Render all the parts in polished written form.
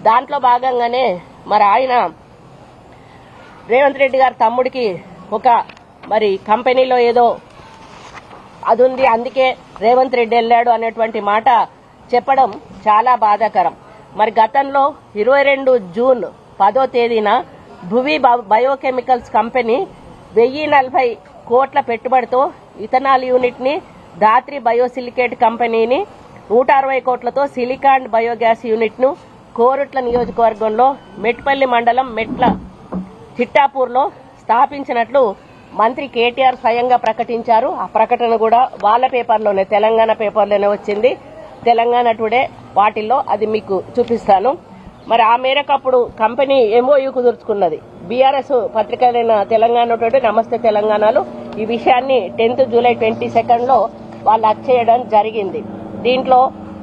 దాంట్లో భాగంగానే మరి ఆయన రేవంత్ రెడ్డి గారి తమ్ముడికి ఒక మరి కంపెనీలో ఏదో అది ఉంది, అందుకే రేవంత్ రెడ్డి వెళ్ళాడు అనేటువంటి మాట చెప్పడం చాలా బాధాకరం. మరి గతంలో 22 జూన్ 10వ తేదీన భువి బయోకెమికల్స్ కంపెనీ 1040 కోట్ల పెట్టుబడితో ఇథనాల్ యూనిట్ ని, ధాత్రి బయోసిలికేట్ కంపెనీని 160 కోట్లతో సిలికాన్ బయోగ్యాస్ యూనిట్ ను కోరుట్ల నియోజకవర్గంలో మెట్పల్లి మండలం మెట్ల చిట్టాపూర్లో స్థాపించినట్లు మంత్రి కేటీఆర్ స్వయంగా ప్రకటించారు. ఆ ప్రకటన కూడా వాళ్ళ పేపర్లోనే, తెలంగాణ పేపర్లోనే వచ్చింది. తెలంగాణ టుడే వాటిల్లో అది మీకు చూపిస్తాను. మరి ఆ మేరకు అప్పుడు కంపెనీ ఎంఓయూ కుదుర్చుకున్నది. బీఆర్ఎస్ పత్రికలైన తెలంగాణ టుడే, నమస్తే తెలంగాణలో ఈ విషయాన్ని 10th జూలై 22 వాళ్ళు అచ్చేయడం జరిగింది. దీంట్లో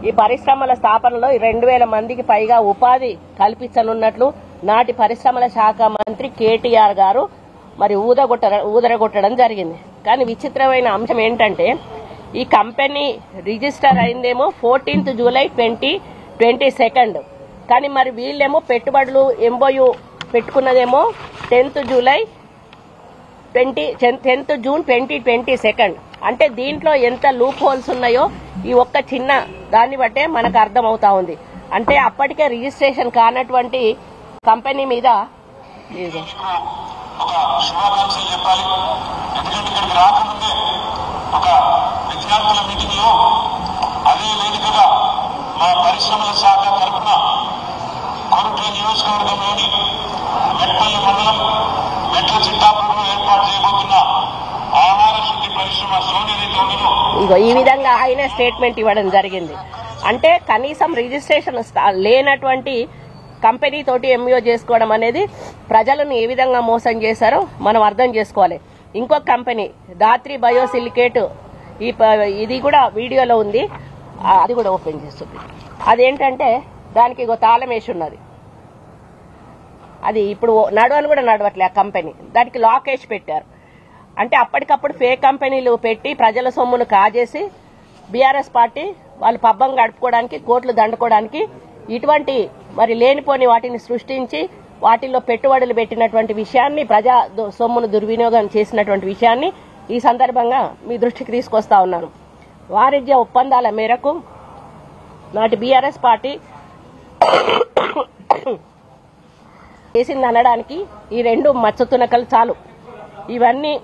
ఈ పరిశ్రమల స్థాపనలో 2000 మందికి పైగా ఉపాధి కల్పించనున్నట్లు నాటి పరిశ్రమల శాఖ మంత్రి కేటీఆర్ గారు మరి ఊదరగొట్టడం జరిగింది. కానీ విచిత్రమైన అంశం ఏంటంటే ఈ కంపెనీ రిజిస్టర్ అయిందేమో 14th జూలై 2022, కానీ మరి వీళ్ళేమో పెట్టుబడులు ఎంఓయూ పెట్టుకున్నదేమో 10th జూన్ 2022. అంటే దీంట్లో ఎంత లూప్ హోల్స్ ఉన్నాయో ఈ ఒక్క చిన్న దాన్ని బట్టే మనకు అర్థమవుతా ఉంది. అంటే అప్పటికే రిజిస్ట్రేషన్ కానటువంటి కంపెనీ మీద శుభాకాంక్షలు చెప్పాలి. ఎందుకంటే ఇక్కడికి రాకముందే ఒక విద్యార్థుల మీటింగ్ లో అదే వేదికగా మా పరిశ్రమల శాఖ తరఫున కొరుట్ల నియోజకవర్గంలోని మెట్పల్లి మండలం మెట్ల చిట్టాపూర్లో ఏర్పాటు చేయబోతున్న ఆహార శుద్ధి పరిశ్రమ సోనేది ఈ విధంగా ఆయన స్టేట్మెంట్ ఇవ్వడం జరిగింది. అంటే కనీసం రిజిస్ట్రేషన్ లేనటువంటి కంపెనీ తోటి ఎంఓయూ చేసుకోవడం అనేది ప్రజలను ఏ విధంగా మోసం చేశారో మనం అర్థం చేసుకోవాలి. ఇంకొక కంపెనీ ధాత్రి బయోసిలికేట్, ఇది కూడా వీడియోలో ఉంది, అది కూడా ఓపెన్ చేస్తుంది. అదేంటంటే దానికి తాళం వేసి ఉన్నది, అది ఇప్పుడు నడవని కూడా నడవట్లే ఆ కంపెనీ, దానికి లాక్ వేసి పెట్టారు. అంటే అప్పటికప్పుడు ఫేక్ కంపెనీలు పెట్టి ప్రజల సొమ్మును కాజేసి బీఆర్ఎస్ పార్టీ వాళ్ళు పబ్బం గడుపుకోవడానికి, కోట్లు దండుకోవడానికి ఇటువంటి మరి లేనిపోని వాటిని సృష్టించి వాటిల్లో పెట్టుబడులు పెట్టినటువంటి విషయాన్ని, ప్రజా సొమ్మును దుర్వినియోగం చేసినటువంటి విషయాన్ని ఈ సందర్భంగా మీ దృష్టికి తీసుకొస్తా ఉన్నాను. వాణిజ్య ఒప్పందాల మేరకు నాటి బీఆర్ఎస్ పార్టీ చేసింది అనడానికి ఈ 2 మచ్చతునకలు చాలు. ఇవన్నీ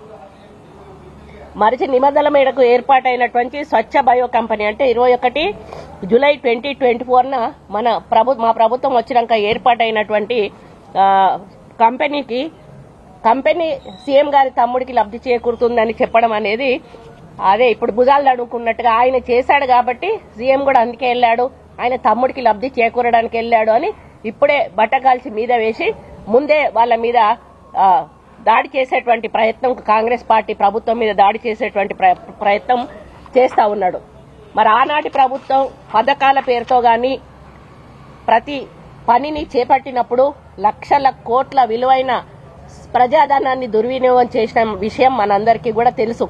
మరిచి నిబంధనల మేరకు ఏర్పాటైనటువంటి స్వచ్ఛ బయో కంపెనీ అంటే 21 జూలై 2024 మా ప్రభుత్వం వచ్చినాక ఏర్పాటైనటువంటి కంపెనీ సీఎం గారి తమ్ముడికి లబ్ధి చేకూరుతుందని చెప్పడం అనేది అదే ఇప్పుడు భుజాలు తడుముకున్నట్టుగా ఆయన చేశాడు కాబట్టి సీఎం కూడా అందుకే వెళ్ళాడు, ఆయన తమ్ముడికి లబ్ధి చేకూరడానికి వెళ్ళాడు అని ఇప్పుడే బట్టకాల్చి మీద వేసి ముందే వాళ్ళ మీద దాడి చేసేటువంటి ప్రయత్నం, కాంగ్రెస్ పార్టీ ప్రభుత్వం మీద దాడి చేసేటువంటి ప్రయత్నం చేస్తా ఉన్నాడు. మరి ఆనాటి ప్రభుత్వం పథకాల పేరుతో గాని ప్రతి పనిని చేపట్టినప్పుడు లక్షల కోట్ల విలువైన ప్రజాధనాన్ని దుర్వినియోగం చేసిన విషయం మనందరికీ కూడా తెలుసు.